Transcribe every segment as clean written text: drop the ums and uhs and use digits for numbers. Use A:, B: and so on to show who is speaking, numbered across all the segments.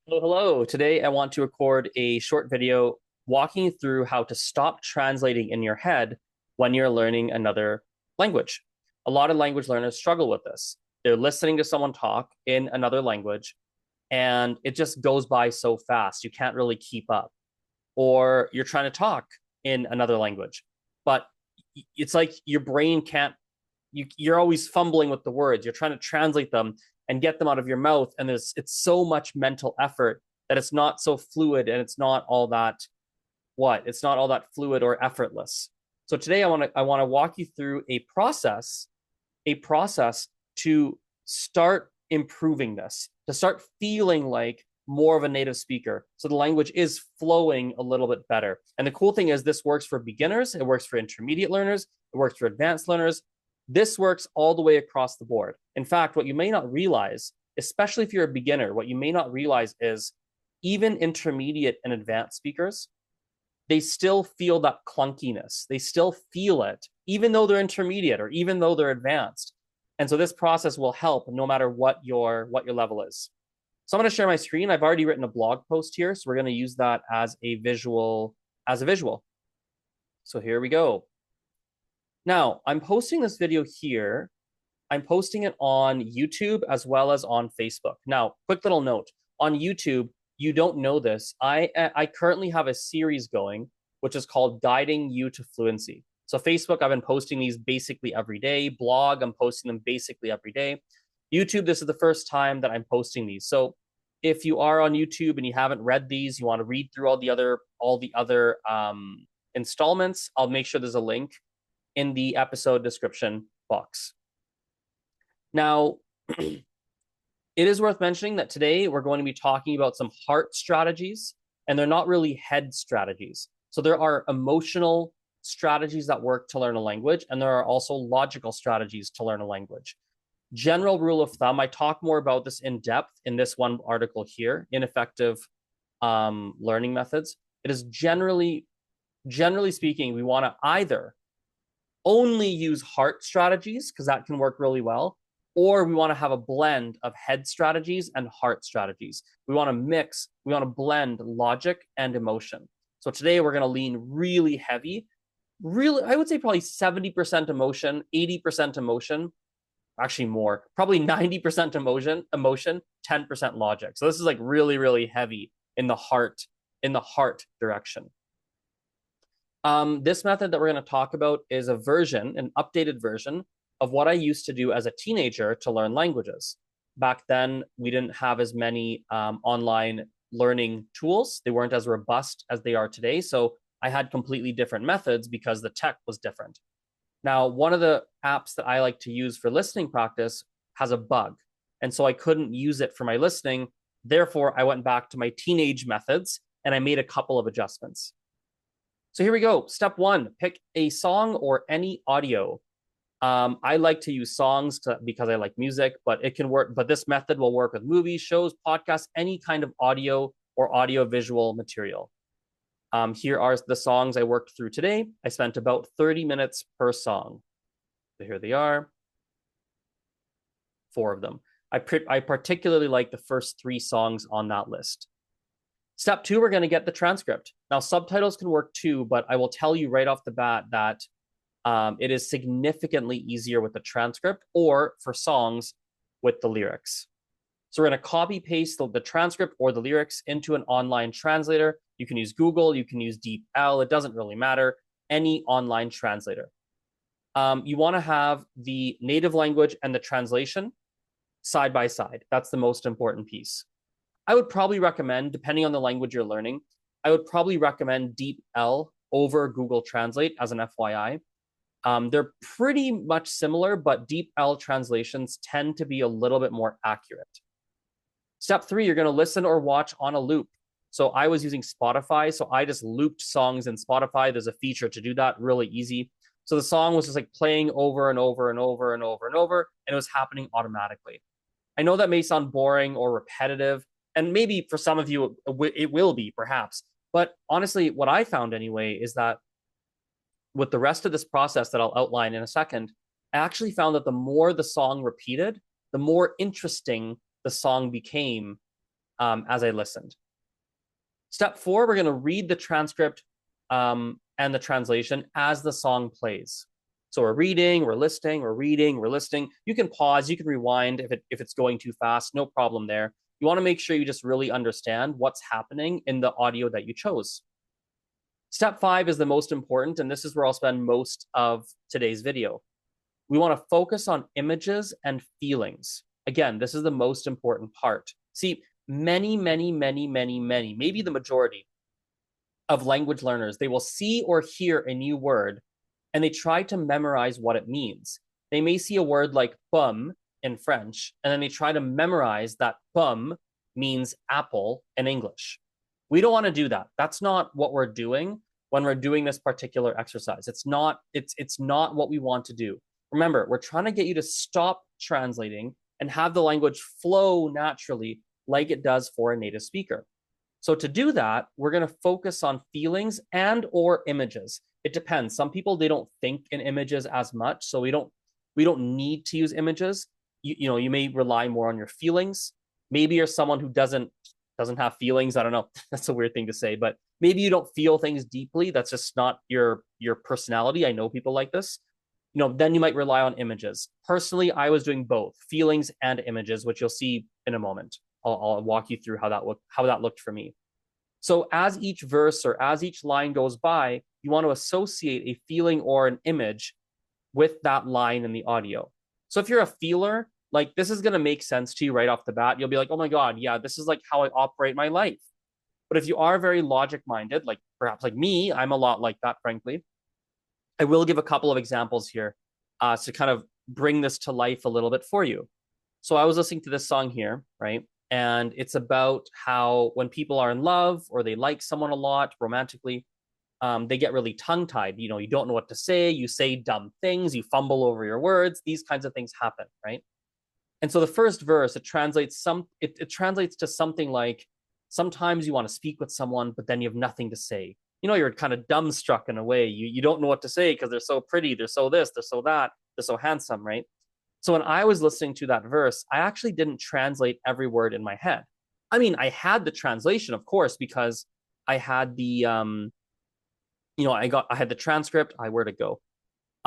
A: Hello. Today I want to record a short video walking you through how to stop translating in your head when you're learning another language. A lot of language learners struggle with this. They're listening to someone talk in another language and it just goes by so fast. You can't really keep up. Or you're trying to talk in another language, but it's like your brain can't, you're always fumbling with the words. You're trying to translate them and get them out of your mouth. And it's so much mental effort that it's not so fluid and it's not all that it's not all that fluid or effortless. So today I want to walk you through a process to start improving this, to start feeling like more of a native speaker. So the language is flowing a little bit better. And the cool thing is this works for beginners, it works for intermediate learners, it works for advanced learners. This works all the way across the board. In fact, what you may not realize, especially if you're a beginner, what you may not realize is even intermediate and advanced speakers, they still feel that clunkiness. They still feel it, even though they're intermediate or even though they're advanced. And so this process will help no matter what your level is. So I'm going to share my screen. I've already written a blog post here, so we're going to use that as a visual. So here we go. Now, I'm posting this video here. I'm posting it on YouTube as well as on Facebook. Now, quick little note. On YouTube, you don't know this. I currently have a series going, which is called Guiding You to Fluency. So Facebook, I've been posting these basically every day. Blog, I'm posting them basically every day. YouTube, this is the first time that I'm posting these. So if you are on YouTube and you haven't read these, you want to read through all the other installments, I'll make sure there's a link in the episode description box. Now, it is worth mentioning that today we're going to be talking about some heart strategies, and they're not really head strategies. So there are emotional strategies that work to learn a language, and there are also logical strategies to learn a language. General rule of thumb, I talk more about this in depth in this one article here, Ineffective Learning Methods. It is generally speaking, we want to either only use heart strategies, because that can work really well, or we want to have a blend of head strategies and heart strategies. We want to blend logic and emotion. So today we're going to lean really heavy, I would say probably 70% emotion, 80% emotion, actually more, probably 90% emotion, 10% logic. So this is like really, really heavy in the heart direction. This method that we're going to talk about is an updated version of what I used to do as a teenager to learn languages. Back then, we didn't have as many online learning tools. They weren't as robust as they are today. So I had completely different methods because the tech was different. Now, one of the apps that I like to use for listening practice has a bug. And so I couldn't use it for my listening. Therefore, I went back to my teenage methods and I made a couple of adjustments. So here we go. Step one, pick a song or any audio. I like to use songs because I like music, but it can work. But this method will work with movies, shows, podcasts, any kind of audio or audio-visual material. Here are the songs I worked through today. I spent about 30 minutes per song. So here they are. 4 of them. I particularly like the first 3 songs on that list. Step 2, we're going to get the transcript. Now, subtitles can work too, but I will tell you right off the bat that it is significantly easier with the transcript or for songs with the lyrics. So we're going to copy paste the transcript or the lyrics into an online translator. You can use Google, you can use DeepL, it doesn't really matter, any online translator. You want to have the native language and the translation side by side. That's the most important piece. I would probably recommend, depending on the language you're learning, I would probably recommend DeepL over Google Translate as an FYI. They're pretty much similar, but DeepL translations tend to be a little bit more accurate. Step 3, you're going to listen or watch on a loop. So I was using Spotify, so I just looped songs in Spotify. There's a feature to do that, really easy. So the song was just like playing over and over and over and over and over, and it was happening automatically. I know that may sound boring or repetitive, and maybe for some of you, it will be, perhaps. But honestly, what I found anyway is that with the rest of this process that I'll outline in a second, I actually found that the more the song repeated, the more interesting the song became as I listened. Step 4, we're going to read the transcript and the translation as the song plays. So we're reading, we're listening, we're reading, we're listening. You can pause, you can rewind if it's going too fast, no problem there. You want to make sure you just really understand what's happening in the audio that you chose. Step 5 is the most important, and this is where I'll spend most of today's video. We want to focus on images and feelings. Again, this is the most important part. See, many, maybe the majority of language learners, they will see or hear a new word and they try to memorize what it means. They may see a word like bum in French, and then they try to memorize that bum means apple in English. We don't want to do that. That's not what we're doing when we're doing this particular exercise. It's not what we want to do. Remember, we're trying to get you to stop translating and have the language flow naturally like it does for a native speaker. So to do that, we're going to focus on feelings and or images. It depends. Some people, they don't think in images as much, so we don't need to use images. You may rely more on your feelings. Maybe you're someone who doesn't have feelings. I don't know. That's a weird thing to say, but maybe you don't feel things deeply. That's just not your personality. I know people like this. Then you might rely on images. Personally, I was doing both, feelings and images, which you'll see in a moment. I'll walk you through how that looked for me. So as each verse or as each line goes by, you want to associate a feeling or an image with that line in the audio. So if you're a feeler, like this is going to make sense to you right off the bat. You'll be like, oh my God, yeah, this is like how I operate my life. But if you are very logic-minded, like perhaps like me, I'm a lot like that, frankly. I will give a couple of examples here to kind of bring this to life a little bit for you. So I was listening to this song here, right? And it's about how when people are in love or they like someone a lot romantically, they get really tongue-tied. You don't know what to say. You say dumb things. You fumble over your words. These kinds of things happen, right? And so the first verse, it translates to something like, sometimes you want to speak with someone, but then you have nothing to say. You're kind of dumbstruck in a way. You don't know what to say because they're so pretty, they're so this, they're so that, they're so handsome, right? So when I was listening to that verse, I actually didn't translate every word in my head. I mean, I had the translation, of course, because I had the, I had the transcript. Where'd it go?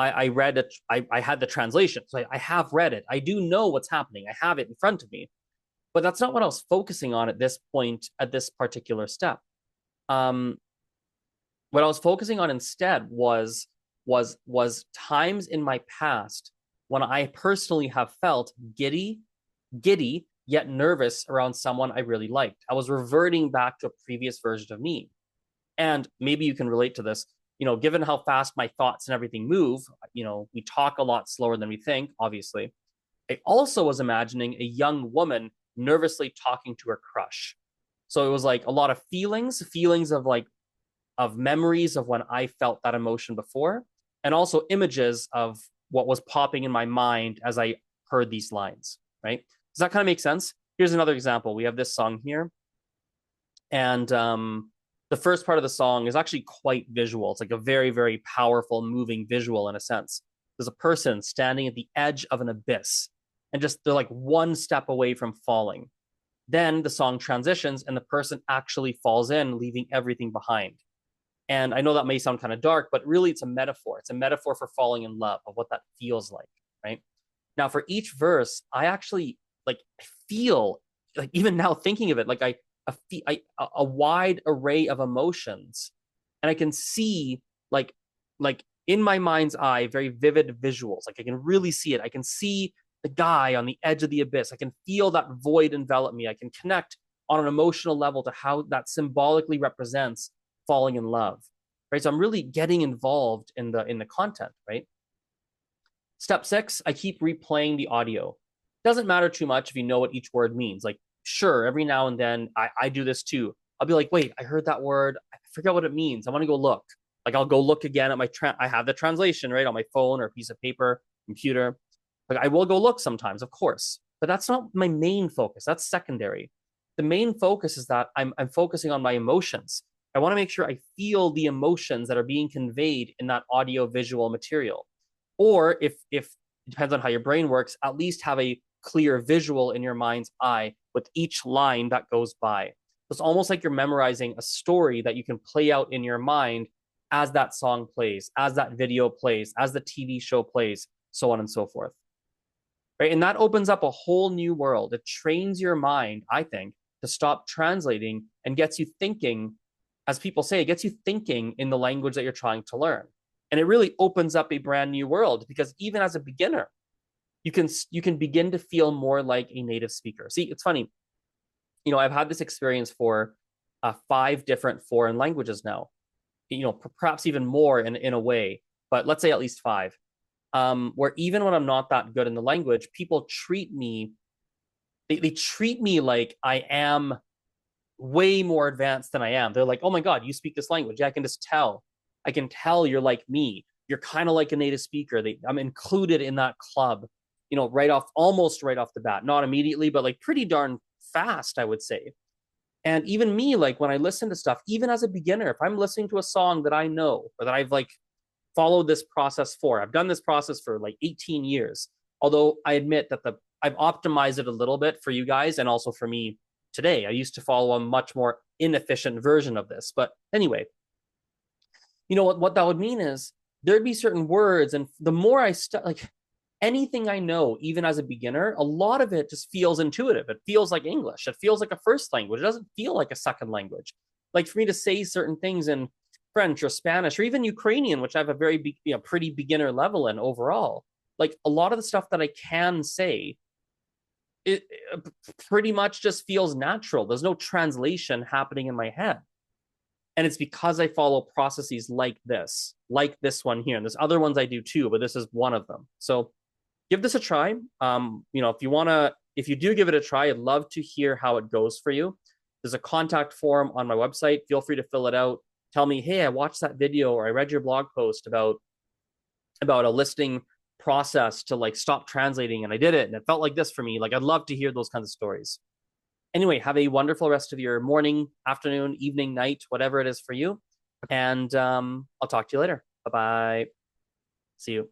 A: I read it. I had the translation. So I have read it. I do know what's happening. I have it in front of me. But that's not what I was focusing on at this point, at this particular step. What I was focusing on instead was times in my past when I personally have felt giddy, yet nervous around someone I really liked. I was reverting back to a previous version of me. And maybe you can relate to this. Given how fast my thoughts and everything move, we talk a lot slower than we think, obviously. I also was imagining a young woman nervously talking to her crush. So it was like a lot of feelings of memories of when I felt that emotion before, and also images of what was popping in my mind as I heard these lines, right? Does that kind of make sense? Here's another example. We have this song here, and the first part of the song is actually quite visual. It's like a very, very powerful, moving visual in a sense. There's a person standing at the edge of an abyss, and they're like one step away from falling. Then the song transitions, and the person actually falls in, leaving everything behind. And I know that may sound kind of dark, but really it's a metaphor. It's a metaphor for falling in love, of what that feels like, right? Now, for each verse, I actually feel, like even now thinking of it, like a wide array of emotions. And I can see like in my mind's eye, very vivid visuals. Like I can really see it. I can see the guy on the edge of the abyss. I can feel that void envelop me. I can connect on an emotional level to how that symbolically represents falling in love, right? So I'm really getting involved in the content, right? Step 6, I keep replaying the audio. Doesn't matter too much if you know what each word means. Like, sure, every now and then I do this too. I'll be like, wait, I heard that word. I forget what it means. I want to go look. Like I'll go look again at I have the translation, right, on my phone or a piece of paper, computer. Like I will go look sometimes, of course, but that's not my main focus. That's secondary. The main focus is that I'm focusing on my emotions. I want to make sure I feel the emotions that are being conveyed in that audio visual material. Or if it depends on how your brain works, at least have a clear visual in your mind's eye with each line that goes by. It's almost like you're memorizing a story that you can play out in your mind as that song plays, as that video plays, as the TV show plays, so on and so forth. Right? And that opens up a whole new world. It trains your mind, I think, to stop translating and gets you thinking, as people say, it gets you thinking in the language that you're trying to learn. And it really opens up a brand new world because even as a beginner, you can begin to feel more like a native speaker. See, it's funny. I've had this experience for 5 different foreign languages now. Perhaps even more in a way, but let's say at least 5. Where even when I'm not that good in the language, people treat me, they treat me like I am way more advanced than I am. They're like, oh my God, you speak this language. Yeah, I can just tell. I can tell you're like me. You're kind of like a native speaker. I'm included in that club, almost right off the bat. Not immediately, but like pretty darn fast, I would say. And even me, like when I listen to stuff, even as a beginner, if I'm listening to a song that I know or that I've like followed this process for, I've done this process for like 18 years. Although I admit that I've optimized it a little bit for you guys and also for me today. I used to follow a much more inefficient version of this. But anyway, what that would mean is there'd be certain words, and the more I like anything I know, even as a beginner, a lot of it just feels intuitive. It feels like English. It feels like a first language. It doesn't feel like a second language. Like for me to say certain things in French or Spanish or even Ukrainian, which I have a very pretty beginner level in overall, like a lot of the stuff that I can say, it pretty much just feels natural. There's no translation happening in my head. And it's because I follow processes like this one here. And there's other ones I do too, but this is one of them. So give this a try. If you do give it a try, I'd love to hear how it goes for you. There's a contact form on my website. Feel free to fill it out. Tell me, hey, I watched that video or I read your blog post about a listening process to like stop translating and I did it and it felt like this for me. Like I'd love to hear those kinds of stories. Anyway, have a wonderful rest of your morning, afternoon, evening, night, whatever it is for you. And I'll talk to you later. Bye-bye. See you.